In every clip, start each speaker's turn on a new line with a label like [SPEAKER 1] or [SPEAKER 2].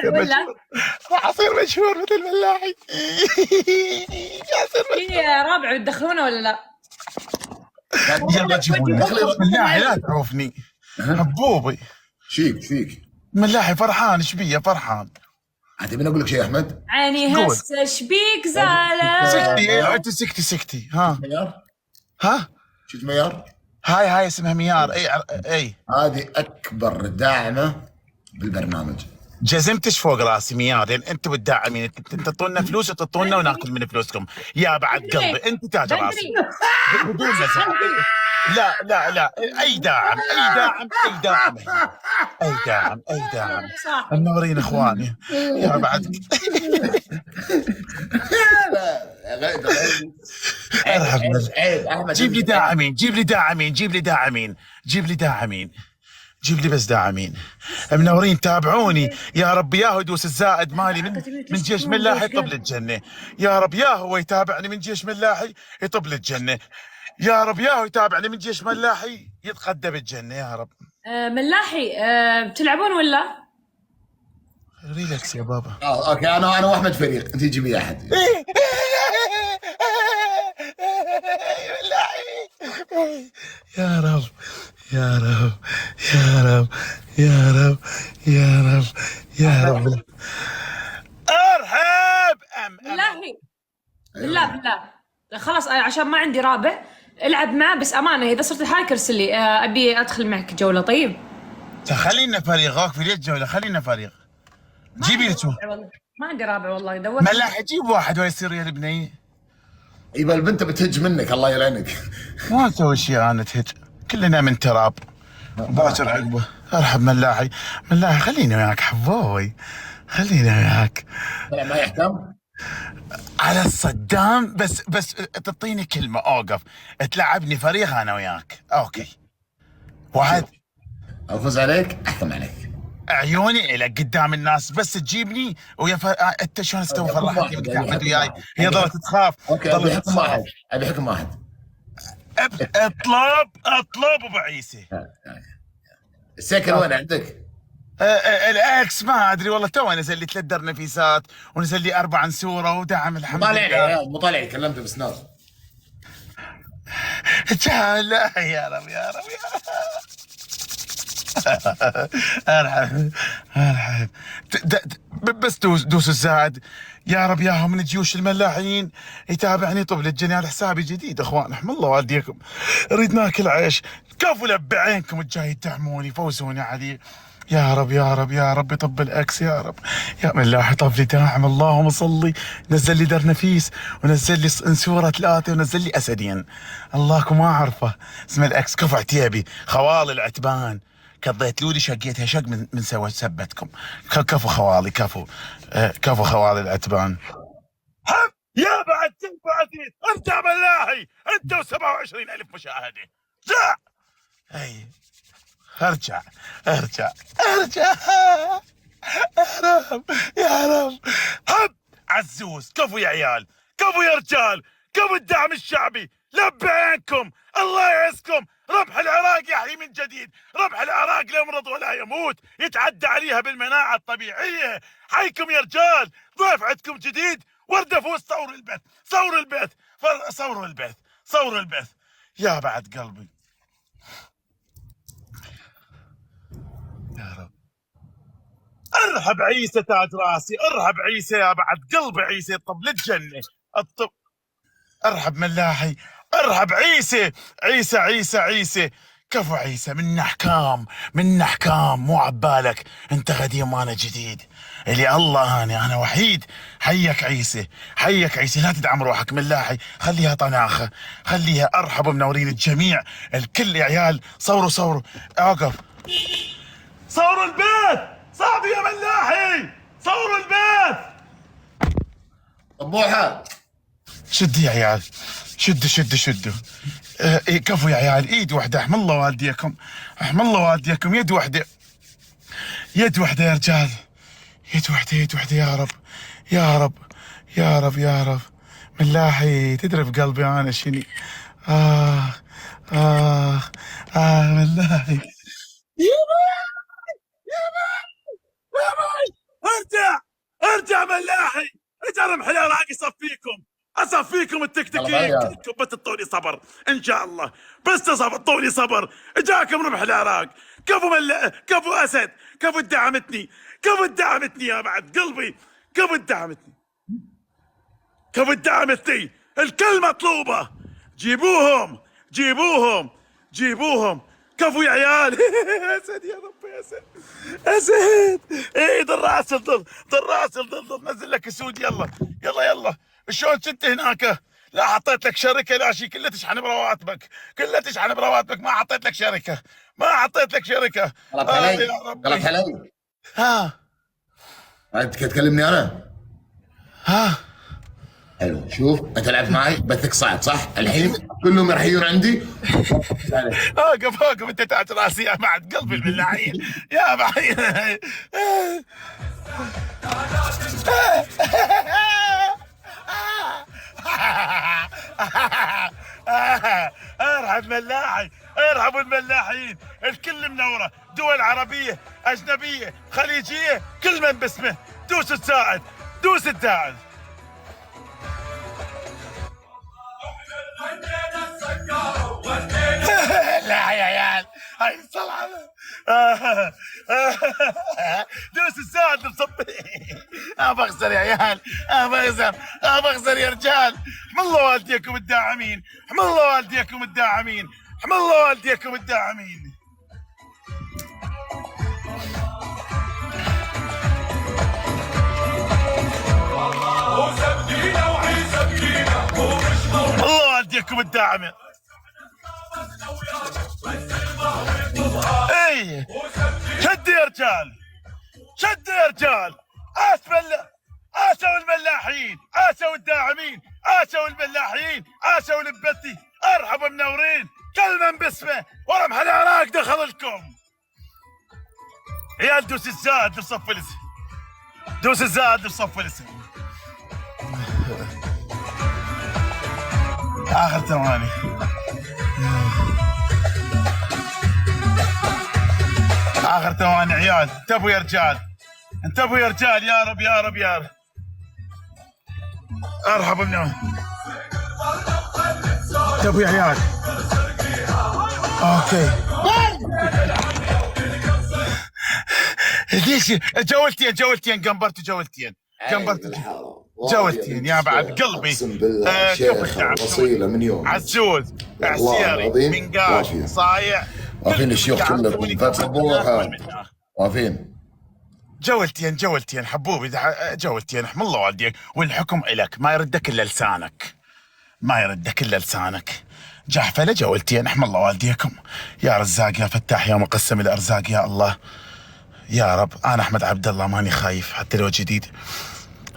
[SPEAKER 1] ولا
[SPEAKER 2] راح اصير مشهور مثل ملاحي.
[SPEAKER 1] في رابع تدخلونه ولا لا؟
[SPEAKER 2] يلا جيبوني ملاحي، لا تعوفني حبوبي.
[SPEAKER 3] شيك
[SPEAKER 2] ملاحي فرحان، ايش بيه فرحان؟
[SPEAKER 3] انت مين اقول لك شيء يا احمد؟
[SPEAKER 1] عيني
[SPEAKER 2] قول.
[SPEAKER 1] هسه شبيك زعلان.
[SPEAKER 2] سكتي انت سكتي ها
[SPEAKER 3] ميار؟
[SPEAKER 2] ها.
[SPEAKER 3] شفت ميار؟
[SPEAKER 2] هاي اسمها ميار. اي
[SPEAKER 3] هذه اكبر داعمه بالبرنامج.
[SPEAKER 2] جزمتش فوق راسي ميار، لان انتم بتدعمين، انتم تعطونا فلوس وتعطونا وناكل من فلوسكم يا بعد قلبي، انت تاج راسي بدون مزح. لا اي داعم اي داعم منورين اخواني يا بعد. ارحب
[SPEAKER 3] عيب احمد.
[SPEAKER 2] جيب لي داعمين جيب لي بس داعمين منورين. تابعوني يا رب، ياهو يدوس الزائد مالي من جيش ملاحي يطب للجنه. يا رب ياهو يتابعني من جيش ملاحي يطب للجنه. يا رب ياهو يتابعني من جيش ملاحي يتقدم بالجنه يا رب.
[SPEAKER 1] ملاحي بتلعبون ولا؟
[SPEAKER 2] ريلاكس يا بابا.
[SPEAKER 3] اوكي انا واحمد فريق، انت جيبي احد.
[SPEAKER 2] يا رب يا رب يا رب يا رب يا رب يا رب. ارحب
[SPEAKER 1] ملاحي بالله خلاص عشان ما عندي رابع العب معه، بس امانه اذا صرت لحالك ارسل لي، ابي ادخل معك جوله. طيب
[SPEAKER 2] خلينا فريق، اوك في ليت جوله، خلينا فريق. جيبي لي
[SPEAKER 1] ما عندي رابع والله، دورت.
[SPEAKER 2] ملاح جيب واحد ويصير يا البنيه.
[SPEAKER 3] يبا البنت بتهج منك الله يلعنك.
[SPEAKER 2] ما اسوي شيء انا تهج، كلنا من تراب باكر عقبه. ارحب ملاحي خليني وياك حبوي، خليني وياك.
[SPEAKER 3] ما يهتم
[SPEAKER 2] على الصدام، بس تعطيني كلمه اوقف تلعبني فريق انا وياك. اوكي واحد.
[SPEAKER 3] افوز عليك احكم عليك.
[SPEAKER 2] عيوني الك قدام الناس، بس تجيبني انت شلون استوى فرحتني بك احمد وياي. هي ظلت تخاف.
[SPEAKER 3] اوكي ابي حكم واحد، ابي حكم واحد.
[SPEAKER 2] اطلب ابو عيسى.
[SPEAKER 3] السكر وين عندك؟
[SPEAKER 2] الاكس ما ادري والله، تو نزل لي 3 نفيسات ونزل لي 4 نسوره ودعم الحمد لله.
[SPEAKER 3] مطالعي كلمته بس نار.
[SPEAKER 2] لا يا رب ارحب بس دوس الزاد يا رب. ياهم من جيوش الملاحين يتابعني طب للجني على حسابي جديد. اخوان احمد الله والديكم، اريد ناكل عيش. كفوا لب عينكم الجاي تدعموني، فوزوني عليه يا رب يطب الاكس يا رب. يا ملاحي طب لي داعم، اللهم صلي. نزل لي درنفيس ونزل لي انسوره 3 ونزل لي اسدين، اللهكم ما اعرفه اسم الاكس. كفو عتيبي خوالي العتبان، قضيت لولي شقيتها شق من سوى سبتكم. كفو خوالي كفو خوالي العتبان. يا بعد تنفعتي انت ملاحي، انت و27,000 مشاهده. جاء اي ارجع يا رب. هب عزوز، كفو يا عيال، كفو يا رجال، كفو الدعم الشعبي. لب عينكم الله يعزكم. ربح العراق يحيي من جديد، ربح العراق لا يمرض ولا يموت، يتعدى عليها بالمناعة الطبيعية. حيكم يا رجال، ضيف عندكم جديد. وردة فوز صوروا البث يا بعد قلبي يا رب. ارحب عيسى تاج راسي، ارحب عيسى يا بعد قلبي، عيسى طب للجنة الطب. ارحب ملاحي، ارحب عيسى كفو عيسى. منا حكام مو عبالك، انت قديم وانا جديد. اللي الله انا وحيد. حيك عيسى لا تدعم روحك ملاحي، خليها طناخه خليها. ارحب منورين الجميع الكل يا عيال. صوروا اوقف، صوروا البيت صعب يا ملاحي، صوروا البيت.
[SPEAKER 3] طبوحه
[SPEAKER 2] شد يا عيال، شدوا. كفو يا عيال، ايد واحده. احم الله والديكم يد واحده يا رجال، يد واحده يا رب. ملاحي تدري في قلبي انا شني. ملاحي. يا باي ارجع ارجع ملاحي، اجا رمح العراق اصفيكم التكتيكيين كلكم، بس تعطوني صبر ان شاء الله، بس تعطوني صبر. اجاكم رمح العراق. كفو اسد، كفو دعمتني يا بعد قلبي، كفو دعمتني. الكل مطلوبه. جيبوهم. كفو يا عيال. اسد يا ربي، اسد. ايه ضل نزل لك اسود. يلا شلون كنت هناك؟ لا حطيت لك شركه، لا شيء، كلها تشحن برواتبك، ما حطيت لك شركه.
[SPEAKER 3] غلط علي.
[SPEAKER 2] ها
[SPEAKER 3] انت تكلمني انا؟ حلو، شوف انت لعبت معي بثك صعب صح؟ الحين كلهم يرحيون عندي.
[SPEAKER 2] اوقف انت تاج راسي يا بعد قلبي الملاعين يا بعد. ارحبوا الملاحين، الكل منوره، دول عربيه اجنبيه خليجيه، كل من باسمه. دوس الساعد. لا يا عيال، هاي الصلعه. دوس الساعد مصبي. بخسر يا عيال، بخسر يا رجال. حم الله والديكم الداعمين. الله والديكم الداعمين. ايه شد يا رجال. اسوا الملاحين، اسوا الداعمين، اسوا الملاحين، اسوا البثي. ارحبوا منورين، كل من باسمه، ورمح العراق دخل لكم. عيال دوس الزاد لصف الاسم. اخر ثواني. عيال، انتبهوا يا رجال. يا رب. ارحبوا منهم. انتبهوا يا عيال. اوكي. ليش جولتين قنبرت جولتين يا بعد قلبي.
[SPEAKER 4] اقسم بالله شيخ وصيله من يوم
[SPEAKER 2] عزوز عسيري منقاش صايع.
[SPEAKER 3] واقفين الشيوخ كلهم فتح صبوحه واقفين.
[SPEAKER 2] جولتين حبوبي، جولتين. احم الله والديك، والحكم إلك، ما يردك الا لسانك. جحفله جولتين. احم الله والديكم يا رزاق يا فتاح يا مقسم الارزاق يا الله يا رب. انا احمد عبد الله ماني خايف حتى لو جديد،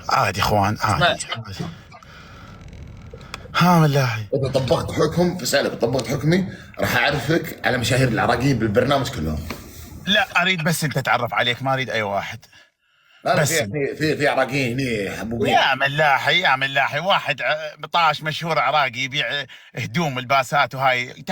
[SPEAKER 2] عادي اخوان عادي. ملاحي
[SPEAKER 3] اذا طبقت حكم فسألك، طبقت حكمي راح اعرفك على مشاهير العراقيين بالبرنامج كلهم.
[SPEAKER 2] لا اريد بس انت تعرف عليك، ما اريد اي واحد.
[SPEAKER 3] لا
[SPEAKER 2] بس
[SPEAKER 3] في عراقيين هني حبوبين.
[SPEAKER 2] يا ملاحي واحد بطاش مشهور عراقي يبيع هدوم الباسات وهاي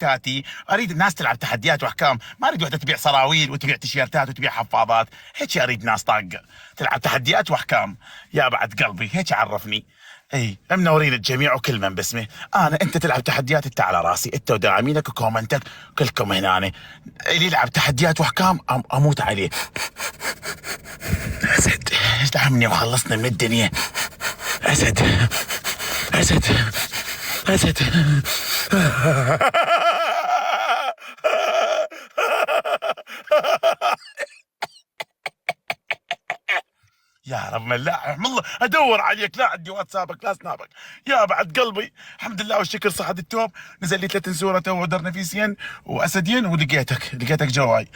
[SPEAKER 2] تاتي. اريد الناس تلعب تحديات واحكام، ما اريد وحده تبيع سراويل وتبيع تيشيرتات وتبيع حفاضات. هيك اريد ناس طاقه تلعب تحديات واحكام يا بعد قلبي. هيك عرفني. اي منورين الجميع وكل من باسمه. انت تلعب تحديات، انت على راسي، انت وداعمينك وكومنتك كلكم هنا. اللي يلعب تحديات واحكام اموت عليه. اسد دعمني وخلصنا من الدنيا. اسد يا رب ملاح. الله ادور عليك، لا عندي واتسابك لا سنابك يا بعد قلبي. الحمد لله والشكر صحة التوب. نزل لي 3 نزوره تو نفيسين واسدين ولقيتك جواي.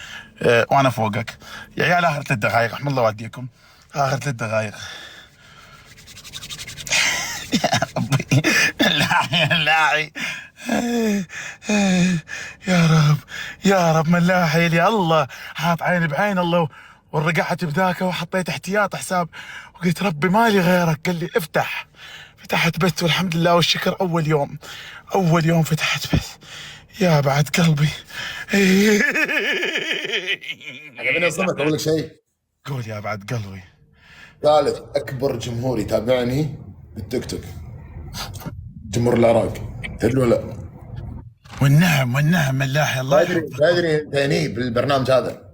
[SPEAKER 2] وانا فوقك يا عيال. اخر 3 دقائق. رحم الله والديكم. اخر 3 دقائق. يا ربي لاعي يا رب ملاحي لي. الله حاط عيني بعين الله، ورقعت بذاك وحطيت احتياط حساب، وقلت ربي مالي غيرك. قال لي افتح. فتحت بث والحمد لله والشكر. اول يوم فتحت بث يا بعد قلبي.
[SPEAKER 3] عجبني الصمت. اقول لك شيء،
[SPEAKER 2] قول يا بعد قلبي.
[SPEAKER 3] ثالث اكبر جمهور يتابعني بالتيك توك جمهور العراق، تدري ولا؟
[SPEAKER 2] والنعم ملاحي الله
[SPEAKER 3] تدري
[SPEAKER 2] يحفظك.
[SPEAKER 3] تدري انت هني بالبرنامج هذا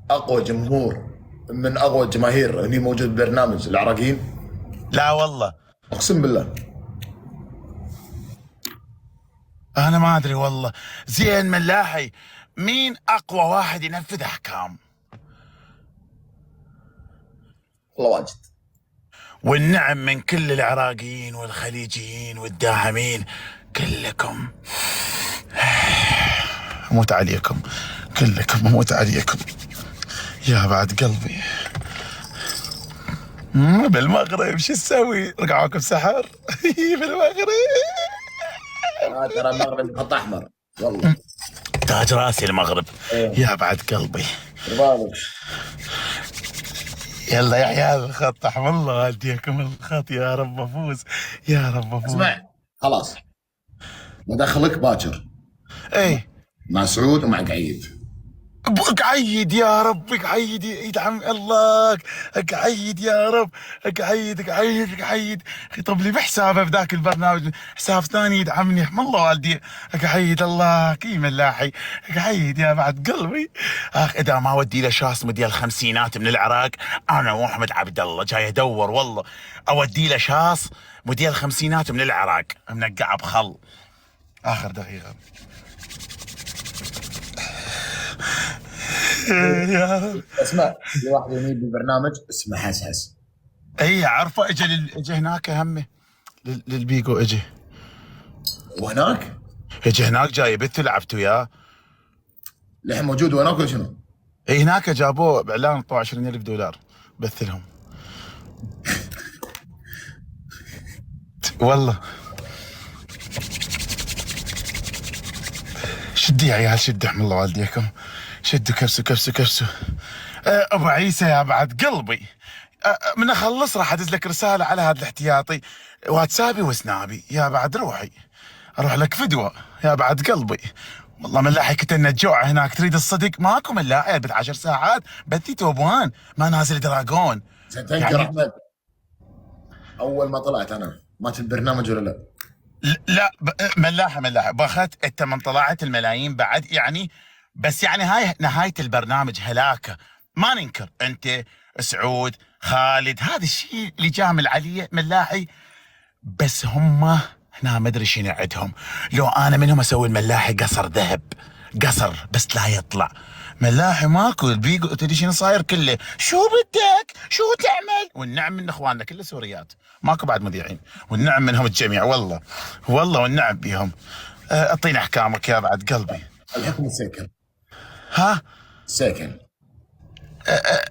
[SPEAKER 3] اقوى جمهور من اقوى الجماهير هني موجود بالبرنامج العراقيين.
[SPEAKER 2] لا والله
[SPEAKER 3] اقسم بالله.
[SPEAKER 2] انا ما ادري والله. زين ملاحي، مين اقوى واحد ينفذ احكام؟
[SPEAKER 3] والله واجد.
[SPEAKER 2] والنعم من كل العراقيين والخليجيين والداعمين كلكم. اموت عليكم كلكم، اموت عليكم يا بعد قلبي. بالمغرب شو تسوي؟ رقعوكم سحر. بالمغرب
[SPEAKER 3] ترى المغرب خط احمر والله.
[SPEAKER 2] تاج راسي المغرب. يا بعد قلبي.
[SPEAKER 3] بالك.
[SPEAKER 2] يلا يا عيال الخط احمر، الله والديكم الخط. يا رب افوز، يا رب افوز.
[SPEAKER 3] اسمع خلاص بدخلك باكر
[SPEAKER 2] اي
[SPEAKER 3] مع سعود ومع قعيد.
[SPEAKER 2] اقعيد يا رب، اقعيد يدعم الله، اقعيد يا رب، اقعيد خطب لي بحسابه بذاك البرنامج، حساب ثاني يدعمني. رحم الله والدي. اقعيد الله كي ملاحي، اقعيد يا بعد قلبي. اذا ما ودي له شاص مديال الخمسينات من العراق، انا واحمد عبد الله جاي ادور والله اودي له شاص مديال الخمسينات من العراق منقع بخل. اخر دقيقه. يا رب.
[SPEAKER 3] اسمع في واحد يمين بالبرنامج اسمه حسحس.
[SPEAKER 2] اي عارفه، اجى هناك همه للبيجو، اجى
[SPEAKER 3] وهناك
[SPEAKER 2] هناك جاي يبث، لعبت وياه.
[SPEAKER 3] لحين موجود وهناك ولا شنو؟
[SPEAKER 2] اي هناك جابوه باعلان، طوع $20,000 بث لهم. والله شدي يا عيال، شدوا رحم الله والديكم، شدوا كبسوا. ابو عيسى يا بعد قلبي، من اخلص راح ادز لك رساله على هذا الاحتياطي، واتسابي وسنابي يا بعد روحي، اروح لك فدوه يا بعد قلبي. والله ملاحي كنت ان الجوع هناك، تريد الصدق ماكو ملاحي، بث 10 ساعات بثي توبان ما نازل دراجون.
[SPEAKER 3] تذكر
[SPEAKER 2] يعني
[SPEAKER 3] احمد اول ما طلعت انا مات البرنامج ولا لا؟
[SPEAKER 2] لا ملاحه باخذت انت من طلعت الملايين بعد يعني، بس يعني هاي نهايه البرنامج هلاكه، ما ننكر. انت سعود خالد هذا الشيء اللي جامل عليه ملاحي، بس هم هنا ما ادري شنو عندهم. لو انا منهم اسوي الملاحي قصر ذهب، قصر بس لا يطلع ملاحي ماكو. البيجو تدري شنو صاير كله، شو بدك شو تعمل. والنعم من اخواننا كله سوريات، ماكو بعد مذيعين، والنعم منهم الجميع والله والنعم بيهم. اعطيني احكامك يا بعد قلبي.
[SPEAKER 3] الحكم السيكل.
[SPEAKER 2] ها
[SPEAKER 3] سيكل.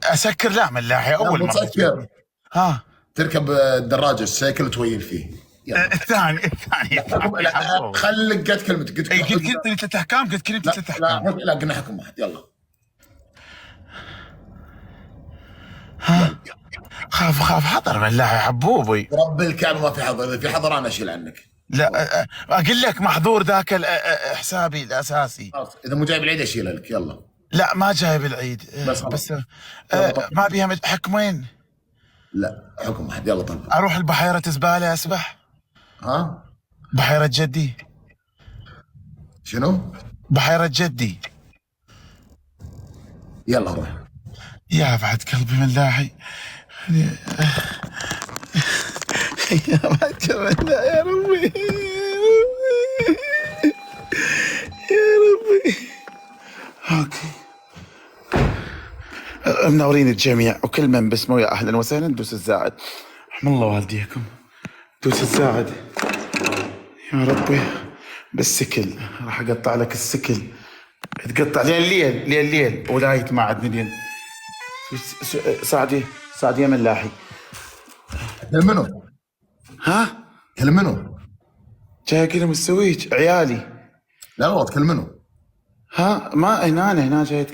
[SPEAKER 2] اسكر؟ لا ملاحي اول
[SPEAKER 3] ما تسكر.
[SPEAKER 2] ها
[SPEAKER 3] تركب الدراجه السيكل وتويل فيه.
[SPEAKER 2] الثاني
[SPEAKER 3] خليك قد كلمتك.
[SPEAKER 2] قلت ثلاث احكام، قلت كلمتي ثلاث احكام.
[SPEAKER 3] لا قلنا حكم واحد. يلا
[SPEAKER 2] ها خاف حضر ملاحي حبوبي.
[SPEAKER 3] رب الكعبه ما في حضر، اذا في حضر انا اشيل عنك.
[SPEAKER 2] لا اقول لك محظور ذاك حسابي الاساسي.
[SPEAKER 3] اذا مو جايب العيد اشيله لك. يلا
[SPEAKER 2] لا ما جايب العيد، بس ما بيها حكمين.
[SPEAKER 3] لا حكم واحد. يلا طلب.
[SPEAKER 2] اروح البحيره زباله اسبح.
[SPEAKER 3] ها
[SPEAKER 2] بحيره جدي.
[SPEAKER 3] شنو؟
[SPEAKER 2] بحيره جدي.
[SPEAKER 3] يلا روح
[SPEAKER 2] يا بعد قلبي ملاحي. يا بعد قلبي يا ربي، يا ربي. اوكي منورين الجميع، وكل من باسمه يا اهلا وسهلا. دوس الزائد. رحم الله والديكم. دوس الزائد يا ربي. بالسكل راح اقطع لك السكل، تقطع لين ولاية ما عدني لين. سعدي يا ملاحي.
[SPEAKER 3] كلم منو؟
[SPEAKER 2] ها
[SPEAKER 3] كلم منو؟
[SPEAKER 2] جاي اكلم السويج عيالي.
[SPEAKER 3] لا غلط. كلم منو؟
[SPEAKER 2] ها ما هنا جاي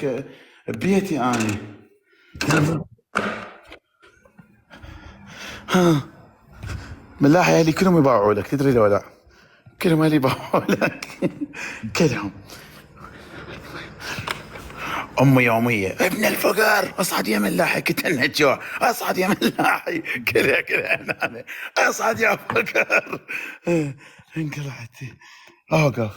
[SPEAKER 2] ببيتي انا.
[SPEAKER 3] كلم منو؟
[SPEAKER 2] ها ملاحي اهلي كلهم يباوعوا لك، تدري لو لا؟ كلهم اهلي يباوعوا لك كلهم. امي يوميه ابن الفقر اصعد يا ملاحي كتلنا الجوع اصعد يا ملاحي كذا هنا اصعد يا فقر. انقلعت اوقف.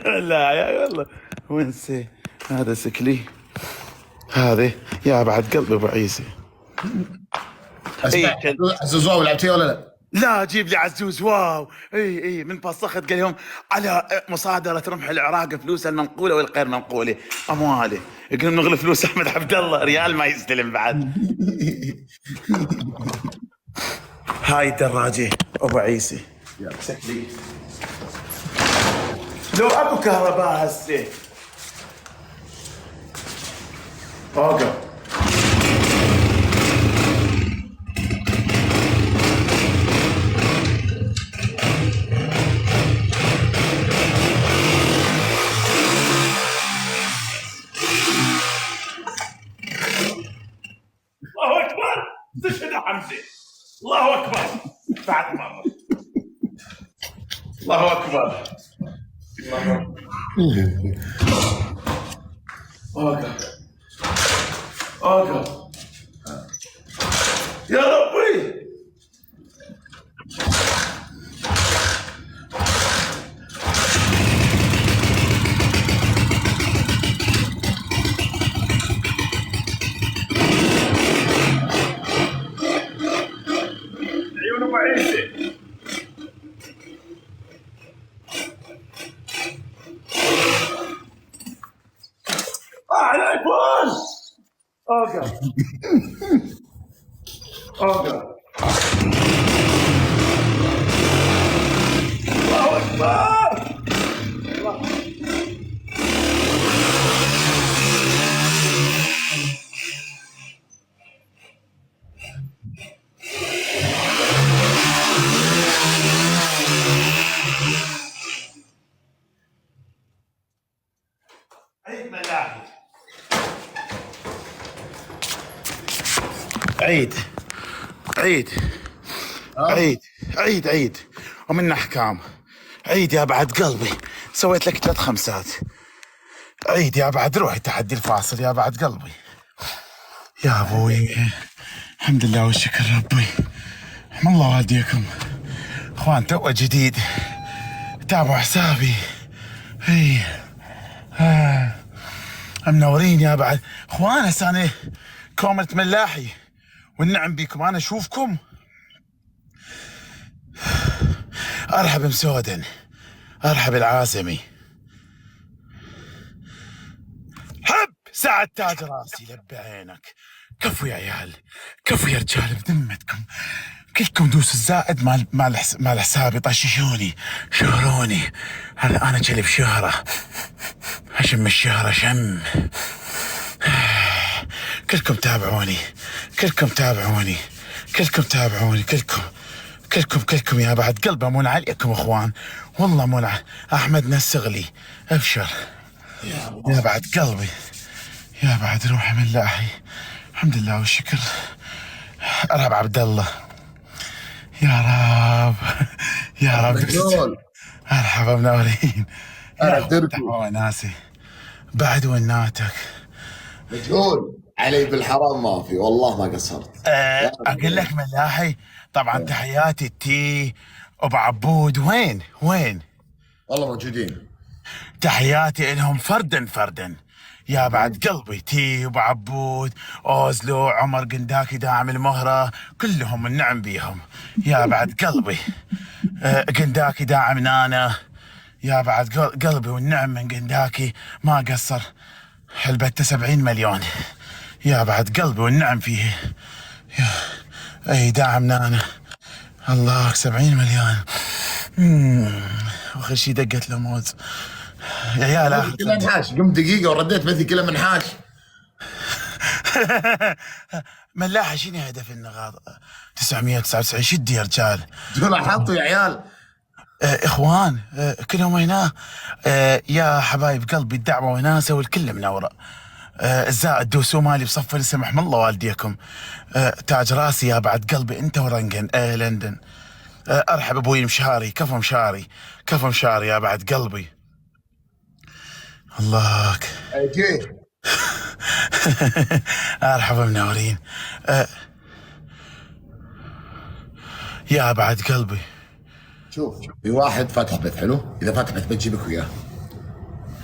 [SPEAKER 2] لا يا والله وينسي هذا سكلي هذه يا بعد قلبي ابو عيسى.
[SPEAKER 3] اسمع عزوز واو لعبتيه ولا لا؟
[SPEAKER 2] لا جيب لي عزوز واو. اي من فسخت قال لهم على مصادره رمح العراق فلوس المنقوله والغير منقوله امواله. يقولون نغلف فلوس احمد عبد الله ريال ما يستلم بعد. هاي الدراجه ابو عيسى سكلي. لو اكو كهرباء هسه اوقف. الله اكبر استشهد حمزه. الله اكبر بعد مره. الله اكبر. اوقف اوقف يا ربي. عيون ابو عيسى. على الايفون. اوقف اوقف. الله اكبر. عيد ملاحي عيد عيد عيد عيد عيد ومن احكام عيد يا بعد قلبي. سويت لك 3 خمسات. عيد يا بعد روحي تحدي الفاصل يا بعد قلبي يا ابوي. الحمد لله والشكر ربي. رحم الله والديكم اخوان. تو جديد تابعوا حسابي. هي منورين يا بعد اخوان. هسه انا كومة ملاحي والنعم بيكم. انا اشوفكم ارحب مسودن ارحب العازمي. حب ساعة تاج راسي لبي عينك. كفو يا عيال كفو يا رجال بذمتكم. كلكم دوس الزائد مال حسابي. طششوني شهروني. انا كلب شهرة اشم الشهرة شم. كلكم تابعوني كلكم تابعوني كلكم تابعوني كلكم يا بعد قلبي. مون عليكم اخوان والله مون احمد نسغلي ابشر يا بعد قلبي يا بعد روحي ملاحي. الحمد لله والشكر. ارهب عبد الله يا رب يا رب. مرحبا منورين. ناسي بعد وناتك
[SPEAKER 3] مجهول علي بالحرام ما في والله ما قصرت.
[SPEAKER 2] اقول لك ملاحي طبعا تحياتي تي ابو عبود. وين
[SPEAKER 3] والله موجودين.
[SPEAKER 2] تحياتي لهم فردا يا بعد قلبي. تي ابو عبود اوزلو عمر قنداكي داعم المهره كلهم النعم بيهم يا بعد قلبي. قنداكي داعم نانا يا بعد قلبي والنعم من قنداكي ما قصر. حلبته 70 مليون يا بعد قلبي والنعم فيه. اي داعم نانا الله 70 مليون. واخر شي دقت له موز يا عيال.
[SPEAKER 3] كله منحاش. قمت دقيقة ورديت بثي كله منحاش.
[SPEAKER 2] ملاحة شنو هدف النغاض 999 شد يا رجال.
[SPEAKER 3] دول حطوا يا عيال.
[SPEAKER 2] اخوان كلهم هنا. يا حبايب قلبي الدعوة وناسة والكل منورة. الزائد دوسوا مالي بصف الاسم رحم الله والديكم. تاج راسي يا بعد قلبي انت ورنجن لندن. ارحب ابوي مشاري كفو مشاري يا بعد قلبي. الله
[SPEAKER 3] اجي
[SPEAKER 2] مرحبا منورين. يا بعد قلبي.
[SPEAKER 3] شوف في واحد فاتح بث حلو، اذا فاتح بث بجيبك وياه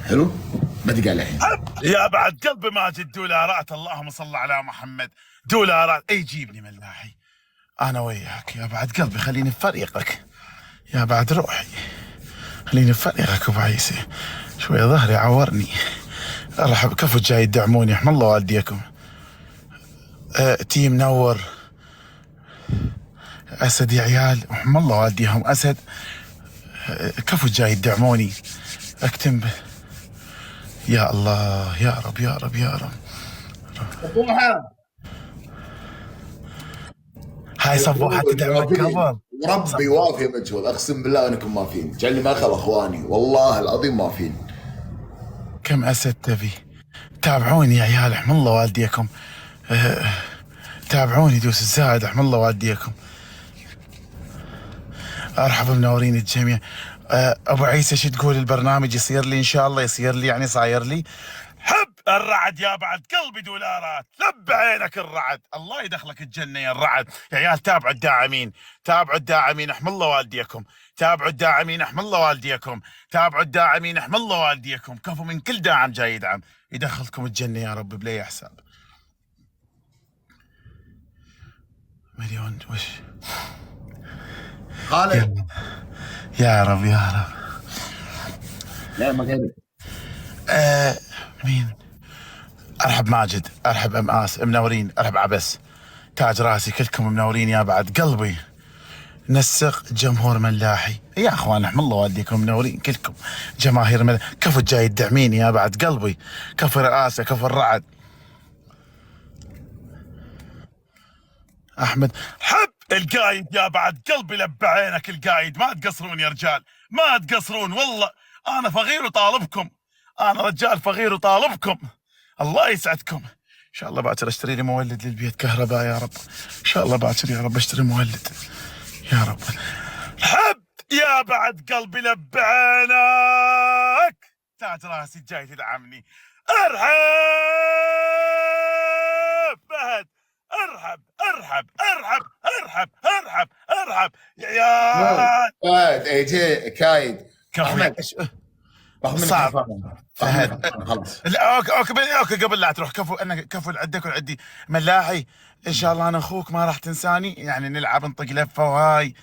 [SPEAKER 3] حلو، ما تقال الحين.
[SPEAKER 2] يا بعد قلبي ماجد دولارات، اللهم صل على محمد. دولارات اي جيبني ملاحي انا وياك يا بعد قلبي. خليني بفريقك يا بعد روحي، خليني بفريقك ابو عيسى. شوي ظهري عورني. ارحب كفو جاي يدعموني، رحم الله والديكم. تيم منور. اسد يا عيال، رحم الله والديهم اسد. كفو جاي يدعموني. اكتم يا الله يا رب يا رب يا رب. هاي صفوحة تدعمك قبل.
[SPEAKER 3] ربي وافي مجهول، اقسم بالله انكم ما فين، جعلني ما خل اخواني والله العظيم ما فين.
[SPEAKER 2] كم اسد تبي؟ تابعوني يا عيال، رحم الله والديكم. تابعوني دوس الزايد، رحم الله والديكم. ارحب منورين الجميع. ابو عيسى شو تقول البرنامج يصير لي ان شاء الله؟ يصير لي يعني صاير لي. حب الرعد يا بعد قلبي دولارات، لب عينك الرعد، الله يدخلك الجنه يا الرعد. يا عيال تابعوا الداعمين، تابعوا الداعمين، رحم الله والديكم. تابعوا الداعمين، رحم الله والديكم. تابعوا الداعمين، رحم الله والديكم. كفو من كل داعم جاي يدعم، يدخلكم الجنه يا رب بلا حساب. مليون وش
[SPEAKER 3] خالد
[SPEAKER 2] يا رب يا رب.
[SPEAKER 3] لا ما قال.
[SPEAKER 2] مين؟ ارحب ماجد، ارحب اماس منورين، ارحب عبس، تاج راسي، كلكم منورين يا بعد قلبي. نسق جمهور ملاحي يا اخوان، رحم الله والديكم منورين كلكم جماهير ملاحي. كفو جاي تدعمين يا بعد قلبي. كفو رئاسه، كفو الرعد. احمد حب القايد يا بعد قلبي، لب عينك القايد. ما تقصرون يا رجال، ما تقصرون والله. انا فقير وطالبكم، انا رجال فقير وطالبكم. الله يسعدكم. ان شاء الله باكر اشتري لي مولد للبيت كهرباء يا رب. ان شاء الله باكر يا رب اشتري مولد يا رب. حب يا بعد قلبي، لب عينك. تاج راسي جاي تدعمني. ارحب فهد، ارحب ارحب ارحب ارحب ارحب ارحب يا عيال.
[SPEAKER 3] فهد اجي كايد.
[SPEAKER 2] احمد صعب فهد.
[SPEAKER 3] خلاص
[SPEAKER 2] لا اوكي قبل لا تروح. كفو انك كفو عندك وعندي ملاحي. ان شاء الله انا اخوك ما راح تنساني، يعني نلعب نطق لفه وهاي.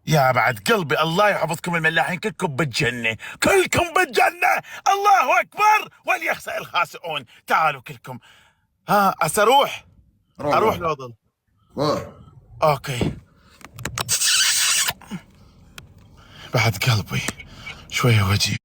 [SPEAKER 2] يا بعد قلبي الله يحفظكم الملاحين كلكم بالجنه، كلكم بالجنه. الله اكبر وليخسأ الخاسئون. تعالوا كلكم. ها اروح لو ضل. اوكي بعد قلبي شويه وجي.